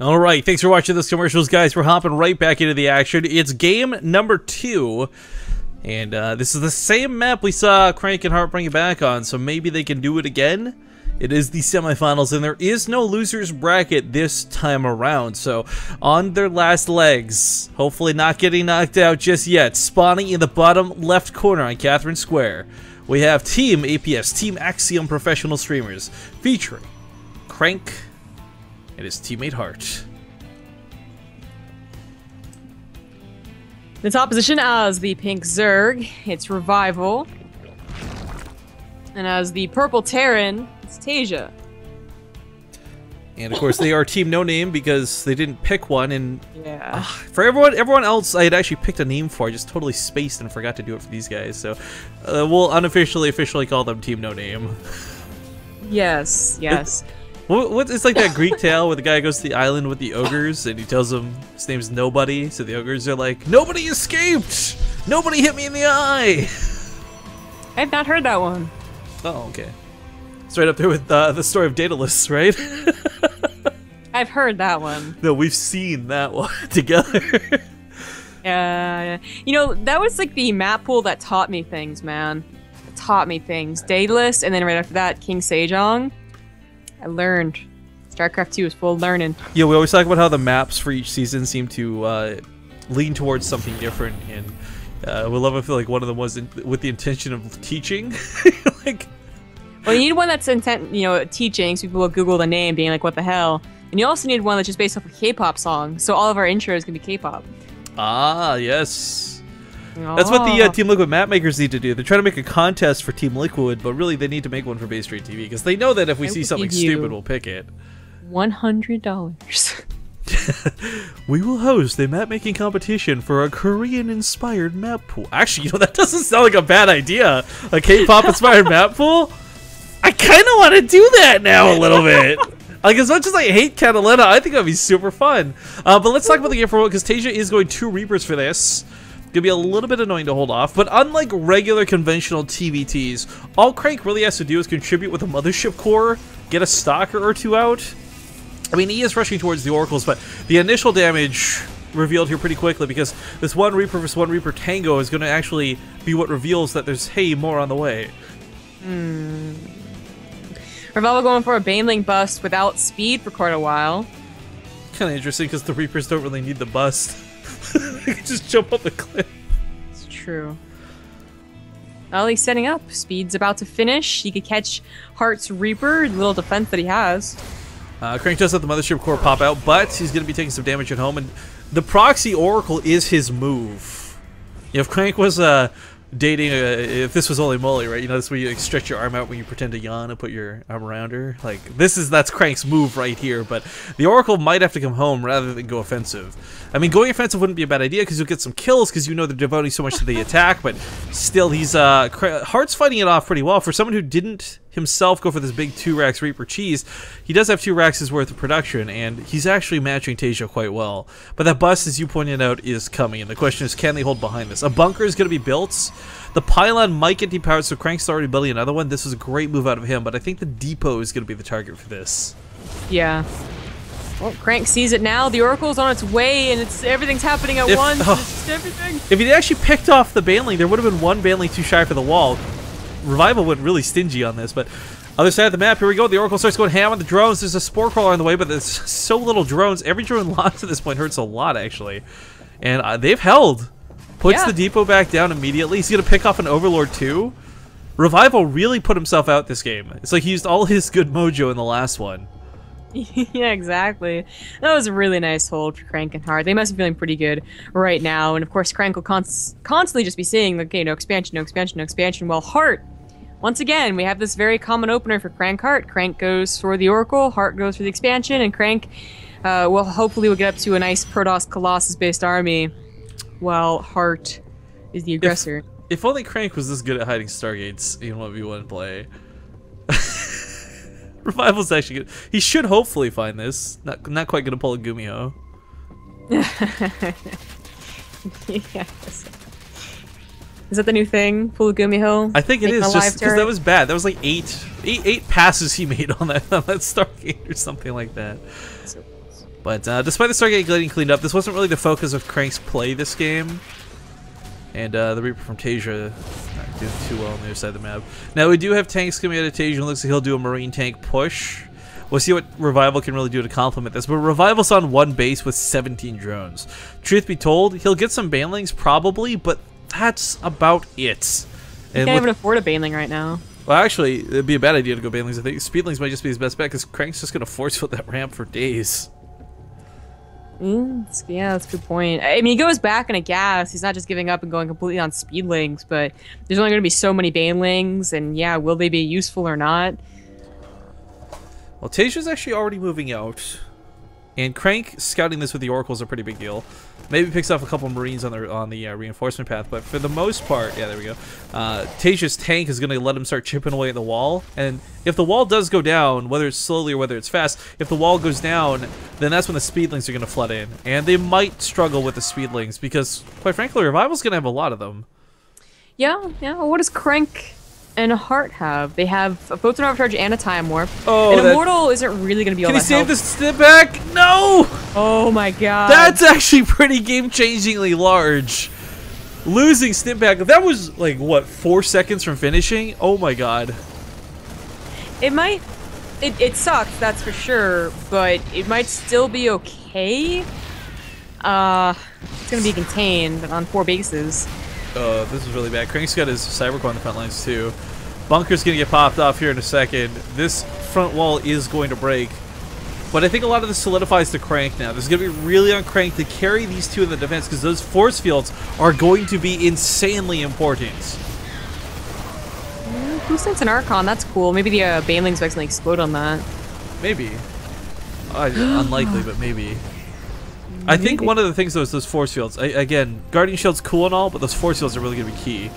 All right, thanks for watching those commercials, guys. We're hopping right back into the action. It's game number 2, and this is the same map we saw Crank and Hart bring it back on, so maybe they can do it again. It is the semifinals, and there is no loser's bracket this time around, so on their last legs, hopefully not getting knocked out just yet, spawning in the bottom left corner on Catherine Square, we have Team A.P.S, Team Axiom Professional Streamers, featuring Crank and his teammate Hart. The top position as the pink Zerg, it's Revival. And as the purple Terran, it's TaeJa. And of course they are Team NoName because they didn't pick one, and yeah. For everyone else I had actually picked a name for. I just totally spaced and forgot to do it for these guys, so we'll officially call them Team NoName. Yes, yes. It's like that Greek tale where the guy goes to the island with the ogres and he tells them his name's Nobody, so the ogres are like, nobody escaped! Nobody hit me in the eye! I have not heard that one. Oh, okay. It's right up there with the story of Daedalus, right? I've heard that one. No, we've seen that one together. You know, that was like the map pool that taught me things, man. It taught me things. Daedalus, and then right after that, King Sejong. I learned. StarCraft 2 is full of learning. Yeah, we always talk about how the maps for each season seem to lean towards something different, and we love it. Feel like one of them was with the intention of teaching. Like, well, you need one that's teaching, so people will Google the name, being like, "What the hell?" And you also need one that's just based off a K-pop song, so all of our intros can be K-pop. Ah, yes. That's what the Team Liquid map makers need to do. They're trying to make a contest for Team Liquid, but really they need to make one for Bay Street TV because they know that if we see something stupid, we'll pick it. $100. We will host a map-making competition for a Korean-inspired map pool. Actually, you know, that doesn't sound like a bad idea. A K-pop-inspired map pool? I kind of want to do that now a little bit. Like, as much as I hate Catalina, I think that'd be super fun. But let's talk about the game for a moment, because TaeJa is going 2 Reapers for this. Gonna be a little bit annoying to hold off, but unlike regular conventional TVTs, all Crank really has to do is contribute with a mothership core, get a stalker or 2 out. I mean, he is rushing towards the oracles, but the initial damage revealed here pretty quickly because this 1 Reaper versus 1 Reaper tango is going to actually be what reveals that there's, hey, more on the way. Revival going for a Baneling bust without speed for quite a while. Kind of interesting because the Reapers don't really need the bust. They can just jump up the cliff. It's true. Well, he's setting up. Speed's about to finish. He could catch Hart's Reaper, the little defense that he has. Crank does have the mothership core pop out, but he's going to be taking some damage at home, and the proxy oracle is his move. If Crank was dating, if this was only Molly, right? You know, this where you like, stretch your arm out when you pretend to yawn and put your arm around her. Like, that's Crank's move right here, but the oracle might have to come home rather than go offensive. I mean, going offensive wouldn't be a bad idea because you'll get some kills because you know they're devoting so much to the attack, but still, he's Hart's fighting it off pretty well. For someone who didn't himself go for this big 2 racks Reaper cheese, he does have 2 racks worth of production, and he's actually matching TaeJa quite well. But that bust, as you pointed out, is coming, and the question is, can they hold behind this? A bunker is going to be built. The pylon might get depowered, so Crank's already building another one. This is a great move out of him, but I think the depot is going to be the target for this. Yeah. Well, Crank sees it now. The Oracle's on its way, and everything's happening at once. It's just everything. If he'd actually picked off the Baneling, there would have been 1 Baneling too shy for the wall. Revival went really stingy on this, but other side of the map, here we go. The Oracle starts going ham on the drones. There's a Spore Crawler on the way, but there's so little drones. Every drone lost at this point hurts a lot, actually. And they've held. Puts the depot back down immediately. He's going to pick off an Overlord, too. Revival really put himself out this game. It's like he used all his good mojo in the last one. Yeah, exactly. That was a really nice hold for Crank and Hart. They must be feeling pretty good right now. And of course, Crank will constantly just be saying, like, okay, no expansion, no expansion, no expansion. While Hart, once again, we have this very common opener for Crank Hart. Crank goes for the Oracle, Hart goes for the expansion, and Crank will hopefully get up to a nice Protoss Colossus-based army while Hart is the aggressor. If only Crank was this good at hiding Stargates in 1v1 play. Revival's actually good. He should hopefully find this. Not quite gonna pull a Gumiho. Yes. Is that the new thing? Fulugumi Hill? I think it is, just because that was bad. That was like eight passes he made on that Stargate or something like that. But despite the Stargate getting cleaned up, this wasn't really the focus of Crank's play this game. And the Reaper from TaeJa not doing too well on the other side of the map. Now we do have tanks coming out of TaeJa, and looks like he'll do a Marine tank push. We'll see what Revival can really do to complement this. But Revival's on one base with 17 drones. Truth be told, he'll get some banelings probably, but that's about it. And can't even afford a baneling right now. Well, actually, it'd be a bad idea to go banelings. I think speedlings might just be his best bet because Crank's just going to force fill that ramp for days. Yeah, that's a good point. I mean, he goes back in a gas. He's not just giving up and going completely on speedlings, but there's only going to be so many banelings, and yeah, will they be useful or not? Well, TaeJa's actually already moving out, and Crank scouting this with the Oracle is a pretty big deal. Maybe picks off a couple Marines on the reinforcement path, but for the most part, yeah, there we go. TaeJa's tank is going to let him start chipping away at the wall, and if the wall does go down, whether it's slowly or whether it's fast, if the wall goes down, then that's when the speedlings are going to flood in, and they might struggle with the speedlings because, quite frankly, Revival's going to have a lot of them. Yeah. What does Crank and Heart have? They have a photon overcharge and a time warp. Oh, and Immortal isn't really going to be all that helpful. Can he save this step back? No! Oh my god. That's actually pretty game-changingly large. Losing step back. That was like, what, 4 seconds from finishing? Oh my god. It might... It sucks, that's for sure, but it might still be okay. It's going to be contained on 4 bases. This is really bad. Crank's got his Cybercore on the front lines too. Bunker's gonna get popped off here in a second. This front wall is going to break. But I think a lot of this solidifies to Crank now. This is gonna be really on Crank to carry these two in the defense because those force fields are going to be insanely important. Who sends an Archon? That's cool. Maybe the Banelings actually explode on that. Maybe. Unlikely, but maybe. I think one of the things though is those force fields. Again, Guardian Shield's cool and all, but those force fields are really going to be key.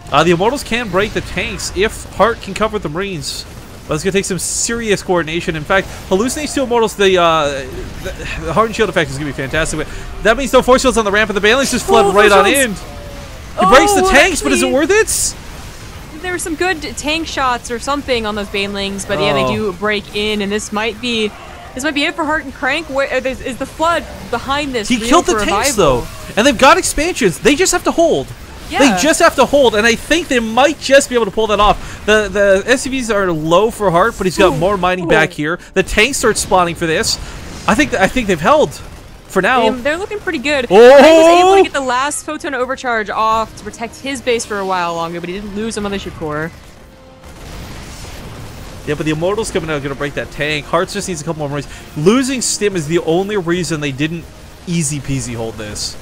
The Immortals can break the tanks if Heart can cover the Marines. But it's going to take some serious coordination. In fact, hallucinates 2 Immortals, the Heart and Shield effect is going to be fantastic. But that means no force fields on the ramp, and the Banelings just flood right on in. He breaks the tanks, but is it worth it? There were some good tank shots or something on those Banelings, but yeah, they do break in, and this might be it for Heart and Crank. Is the flood behind this? He killed the tanks though, and they've got expansions. They just have to hold. Yeah. They just have to hold, and I think they might just be able to pull that off. The SCVs are low for Heart, but he's got more mining back here. The tanks start spawning for this. I think they've held for now. They're looking pretty good. Crank was able to get the last photon overcharge off to protect his base for a while longer, but he didn't lose a Mothership Core. Yeah, but the Immortals coming out are going to break that tank. Hearts just needs a couple more Marines. Losing Stim is the only reason they didn't easy peasy hold this.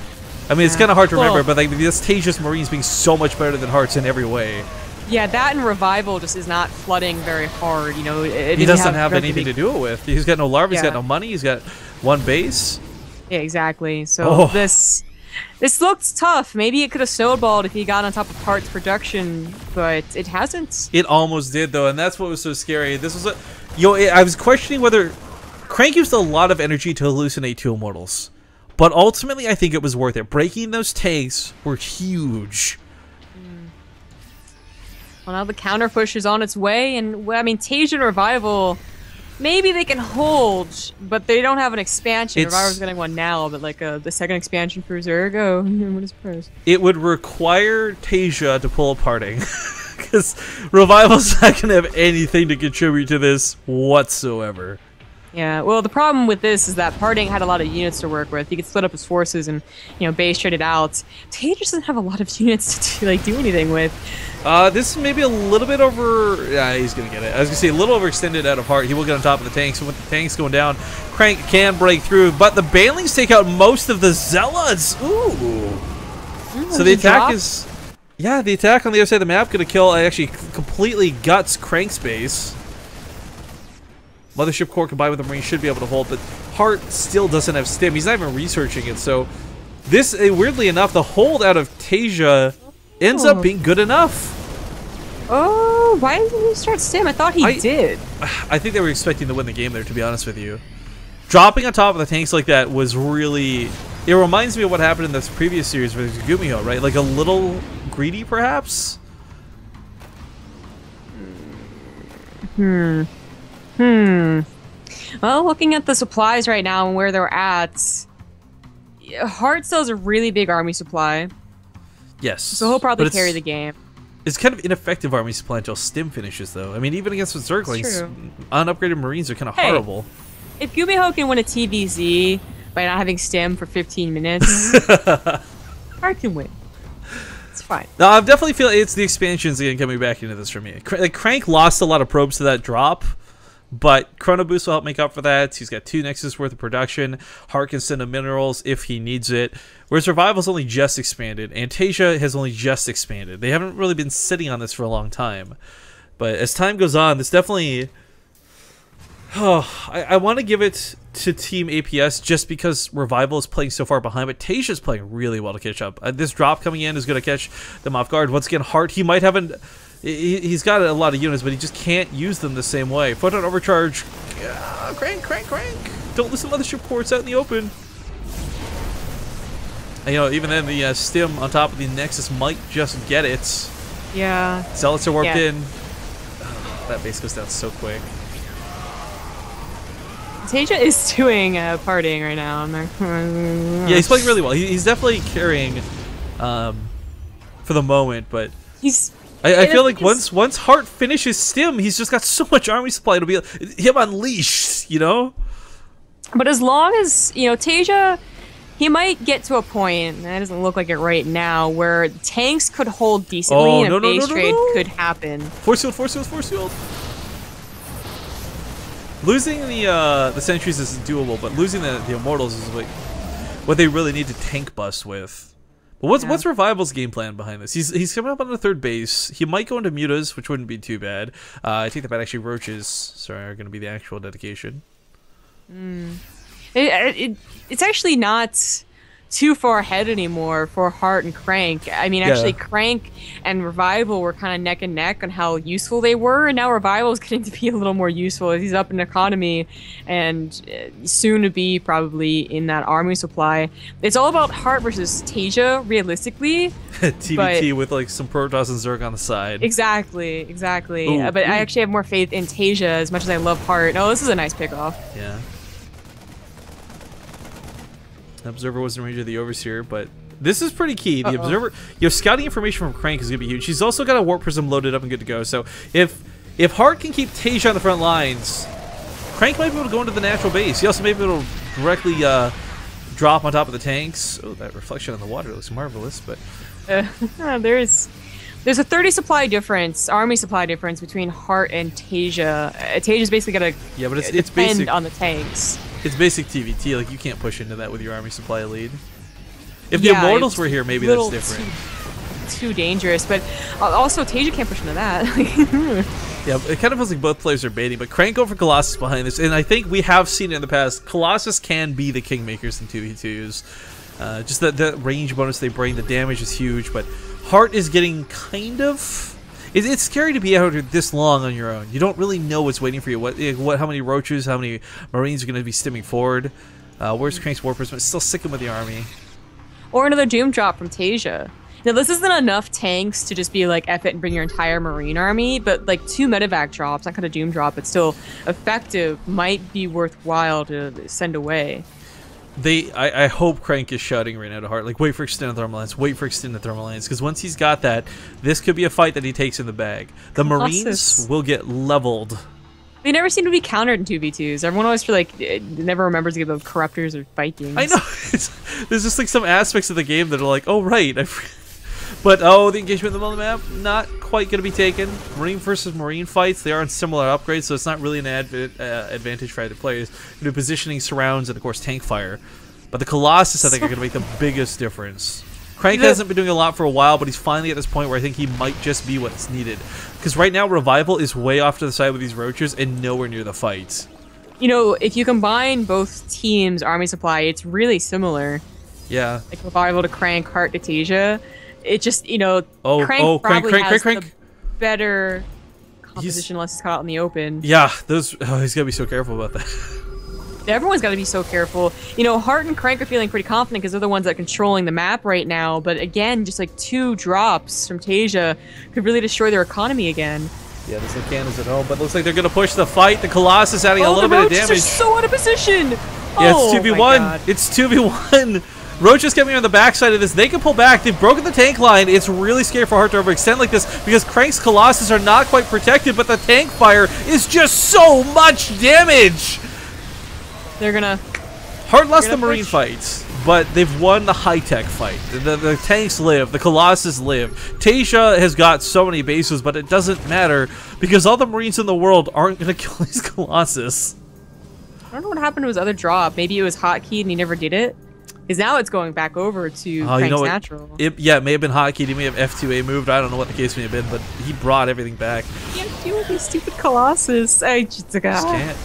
I mean, it's kind of hard to remember, but like this TaeJa's Marines being so much better than Hearts in every way. Yeah, that and Revival just is not flooding very hard. You know, he doesn't have anything to do it with. He's got no larvae. He's got no money. He's got one base. Yeah, exactly. So this looked tough. Maybe it could have snowballed if he got on top of Heart's production, but it hasn't. It almost did though, and that's what was so scary. This was I was questioning whether Crank used a lot of energy to hallucinate 2 Immortals, but ultimately I think it was worth it. Breaking those tanks were huge. Well, now the counter push is on its way, and I mean, TaeJa and Revival, maybe they can hold, but they don't have an expansion. Revival's getting one now, but like the second expansion for Zergo. What is the price? It would require TaeJa to pull a parting, because Revival's not going to have anything to contribute to this whatsoever. Yeah, well, the problem with this is that Parting had a lot of units to work with. He could split up his forces and, you know, base trade it out. TaeJa doesn't have a lot of units to do anything with. This is maybe a little bit over... Yeah, he's going to get it. I was going to say a little overextended out of Heart. He will get on top of the tanks. So with the tanks going down, Crank can break through. But the Banelings take out most of the Zealots. Ooh. So the attack is... Yeah, the attack on the other side of the map going to kill... Actually, completely guts Crank's base. Mothership Core combined with the Marine should be able to hold, but Heart still doesn't have Stim. He's not even researching it, so this, weirdly enough, the hold out of TaeJa ends up being good enough. Oh, why didn't he start Stim? I thought he did. I think they were expecting to win the game there, to be honest with you. Dropping on top of the tanks like that was really... It reminds me of what happened in this previous series with Gumiho, right? Like a little greedy, perhaps? Well, looking at the supplies right now and where they're at, Hart still has a really big army supply. Yes. So he'll probably carry the game. It's kind of ineffective army supply until Stim finishes, though. I mean, even against the Zerglings, unupgraded Marines are kind of horrible. If Gumiho can win a TVZ by not having Stim for 15 minutes, Hart can win. It's fine. No, I definitely feel it's the expansions again coming back into this for me. Like, Crank lost a lot of probes to that drop, but Chrono Boost will help make up for that. He's got 2 Nexus worth of production. Hart can send him minerals if he needs it. Whereas Revival's only just expanded, and TaeJa has only just expanded. They haven't really been sitting on this for a long time. But as time goes on, this definitely... Oh, I want to give it to Team A.P.S. just because Revival is playing so far behind, but TaeJa's playing really well to catch up. This drop coming in is going to catch them off guard. Once again, Hart, he might have an... He's got a lot of units, but he just can't use them the same way. Photon Overcharge. Crank. Don't listen to Mothership Core. It's out in the open. And, you know, even then, the Stim on top of the Nexus might just get it. Yeah. Zealots are warped in. Oh, that base goes down so quick. TaeJa is doing partying right now. Yeah, he's playing really well. He's definitely carrying for the moment, but I feel like once Hart finishes Stim, he's just got so much army supply. It'll be him unleashed, you know? But as long as, you know, TaeJa, he might get to a point, and that doesn't look like it right now, where tanks could hold decently and a base trade could happen. Force field. Losing the sentries is doable, but losing the immortals is like what they really need to tank bust with. But what's Revival's game plan behind this? He's coming up on the 3rd base. He might go into mutas, which wouldn't be too bad. I take that back. Actually, roaches are going to be the actual dedication. It's actually not too far ahead anymore for Hart and Crank. I mean, actually, Crank and Revival were kind of neck and neck on how useful they were, and now Revival is getting to be a little more useful as he's up in economy and soon to be probably in that army supply. It's all about Hart versus TaeJa, realistically. TBT with like some Protoss and Zerg on the side. Exactly. But I actually have more faith in TaeJa as much as I love Hart. Oh, this is a nice pickoff. Yeah. Observer was in range of the Overseer, but this is pretty key. The Observer, scouting information from Crank is going to be huge. She's also got a Warp Prism loaded up and good to go. So if Hart can keep TaeJa on the front lines, Crank might be able to go into the natural base. He also may be able to directly drop on top of the tanks. Oh, that reflection on the water looks marvelous. But there's a 30 supply difference, army supply difference between Hart and TaeJa. TaeJa's basically got to but it's depend basic on the tanks. It's basic TVT. Like, you can't push into that with your army supply lead. If the Immortals were here, maybe that's different. Too dangerous, but also TaeJa can't push into that. Yeah, it kind of feels like both players are baiting, but Crank over Colossus behind this, and I think we have seen it in the past. Colossus can be the Kingmakers in 2v2s. Just that range bonus they bring, the damage is huge, but Hart is getting kind of... It's scary to be out here this long on your own. You don't really know what's waiting for you. How many roaches, how many Marines are going to be stimming forward. Where's Crank's Warpers? But still sticking with the army. Or another Doom Drop from TaeJa. Now, this isn't enough tanks to just be like, F it and bring your entire Marine army, but like 2 medevac drops, not kind of Doom Drop, but still effective, might be worthwhile to send away. I hope Crank is shouting right now to Hart, like, wait for extended thermal lines, because once he's got that, this could be a fight that he takes in the bag. The Marines will get leveled. They never seem to be countered in 2v2s. Everyone always feel like never remembers to give them Corruptors or Vikings. I know. There's just like some aspects of the game that are like, oh right. But the engagement in the middle of the map, not quite going to be taken. Marine versus Marine fights, they are on similar upgrades, so it's not really an advantage for either players. You're doing positioning, surrounds, and of course tank fire. But the Colossus, I think, are going to make the biggest difference. Crank hasn't been doing a lot for a while, but he's finally at this point where I think he might just be what's needed. Because right now, Revival is way off to the side with these roaches and nowhere near the fight. You know, if you combine both teams' army supply, it's really similar. Yeah. Like Revival to Crank, Hart to TaeJa. It just, you know, Crank probably has the better composition unless it's caught out in the open. Yeah, he's got to be so careful about that. Everyone's got to be so careful. You know, Hart and Crank are feeling pretty confident because they're the ones that are controlling the map right now. But again, just like 2 drops from TaeJa could really destroy their economy again. Yeah, there's no cannons at home, but looks like they're going to push the fight. The Colossus adding a little bit of damage. The Roaches are so out of position! Yeah, it's 2v1. It's 2v1. Roach is coming on the backside of this. They can pull back. They've broken the tank line. It's really scary for Hart to overextend like this because Crank's Colossus are not quite protected, but the tank fire is just so much damage. They're gonna... Hart lost the marine fights, but they've won the high-tech fight. The tanks live. The Colossus live. TaeJa has got so many bases, but it doesn't matter because all the marines in the world aren't going to kill these Colossus. I don't know what happened to his other drop. Maybe it was hotkeyed and he never did it. Because now it's going back over to Crank's natural. Yeah, it may have been hotkeyed. He may have F2A moved. I don't know what the case may have been, but he brought everything back. He can't deal with these stupid Colossus. I just can't.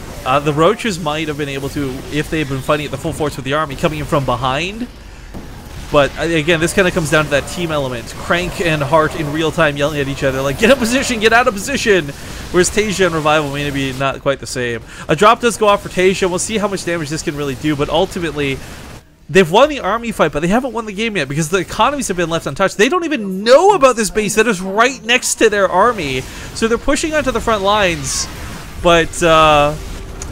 The Roaches might have been able to, if they've been fighting at the full force with the army, coming in from behind. But again, this kind of comes down to that team element. Crank and Hart in real time yelling at each other like, get in position, get out of position. Whereas TaeJa and Revival may be not quite the same. A drop does go off for TaeJa. We'll see how much damage this can really do, but ultimately, they've won the army fight, but they haven't won the game yet because the economies have been left untouched. They don't even know about this base that is right next to their army. So they're pushing onto the front lines, but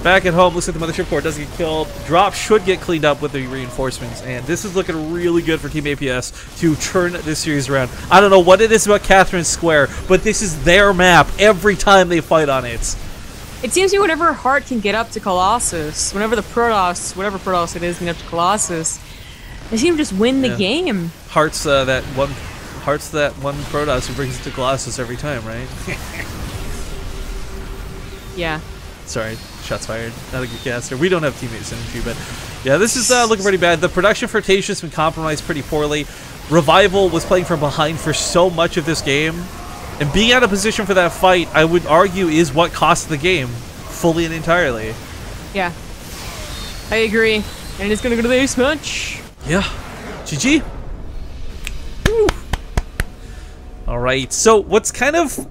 back at home, looks like the Mothership Core doesn't get killed. Drop should get cleaned up with the reinforcements, and this is looking really good for Team A.P.S. to turn this series around. I don't know what it is about Catherine Square, but this is their map every time they fight on it. It seems to be whenever Hart can get up to Colossus, whenever the Protoss, whatever Protoss it is, can get up to Colossus, they seem to just win the game. Hart's that one Protoss who brings it to Colossus every time, right? Yeah. Sorry, shots fired. Not a good caster. We don't have teammate synergy, but yeah, this is looking pretty bad. The production for TaeJa has been compromised pretty poorly. Revival was playing from behind for so much of this game, and being out of position for that fight, I would argue, is what cost the game fully and entirely. Yeah, I agree. And it's gonna go to the ace match. Yeah, GG. All right. So what's kind of